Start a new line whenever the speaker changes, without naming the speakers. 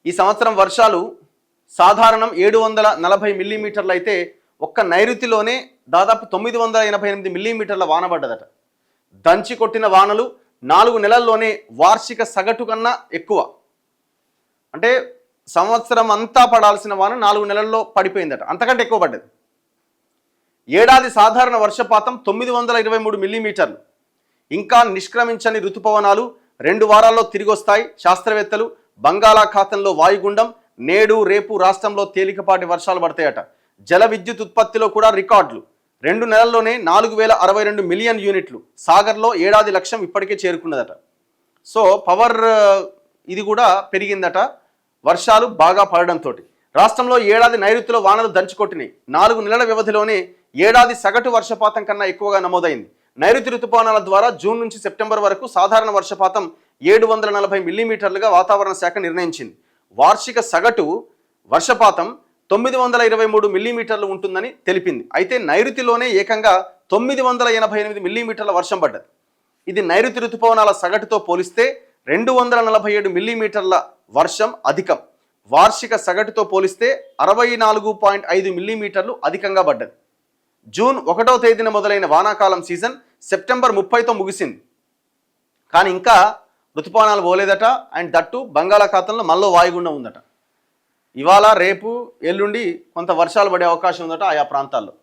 ఈ సంవత్సరం వర్షాలు సాధారణం 740 మిల్లీమీటర్లు అయితే ఒక్క నైరుతిలోనే దాదాపు 988 మిల్లీమీటర్ల వాన పడ్డదట. దంచి కొట్టిన వానలు 4 నెలల్లోనే వార్షిక సగటు కన్నా ఎక్కువ. అంటే సంవత్సరం అంతా పడాల్సిన వాన 4 నెలల్లో పడిపోయిందట, అంతకంటే ఎక్కువ పడ్డది. ఏడాది సాధారణ వర్షపాతం 923 మిల్లీమీటర్లు. ఇంకా నిష్క్రమించని ఋతుపవనాలు 2 వారాల్లో తిరిగి వస్తాయి. శాస్త్రవేత్తలు బంగాళాఖాతంలో వాయుగుండం, నేడు రేపు రాష్ట్రంలో తేలికపాటి వర్షాలు పడతాయట. జల విద్యుత్ ఉత్పత్తిలో కూడా రికార్డులు. 2 నెలల్లోనే 4062 మిలియన్ యూనిట్లు. సాగర్లో ఏడాది లక్ష్యం ఇప్పటికే చేరుకున్నదట. సో పవర్ ఇది కూడా పెరిగిందట వర్షాలు బాగా పడడంతో. రాష్ట్రంలో ఏడాది నైరుతిలో వానలు దంచుకొట్టినాయి. 4 నెలల వ్యవధిలోనే ఏడాది సగటు వర్షపాతం కన్నా ఎక్కువగా నమోదైంది. నైరుతి ఋతుపవనాల ద్వారా జూన్ నుంచి సెప్టెంబర్ వరకు సాధారణ వర్షపాతం 740 మిల్లీమీటర్లుగా వాతావరణ శాఖ నిర్ణయించింది. వార్షిక సగటు వర్షపాతం 923 మిల్లీమీటర్లు ఉంటుందని తెలిపింది. అయితే నైరుతిలోనే ఏకంగా 988 మిల్లీమీటర్ల వర్షం పడ్డది. ఇది నైరుతి ఋతుపవనాల సగటుతో పోలిస్తే 247 మిల్లీమీటర్ల వర్షం అధికం. వార్షిక సగటుతో పోలిస్తే 64.5 మిల్లీమీటర్లు అధికంగా పడ్డది. జూన్ 1వ తేదీన మొదలైన వానాకాలం సీజన్ సెప్టెంబర్ 30తో ముగిసింది. కానీ ఇంకా ఋతుపవనాలు పోలేదట. అండ్ దట్టు బంగాళాఖాతంలో మళ్ళీ వాయుగుండం ఉందట. ఇవాళ రేపు ఎల్లుండి కొంత వర్షాలు పడే అవకాశం ఉందట ఆయా ప్రాంతాల్లో.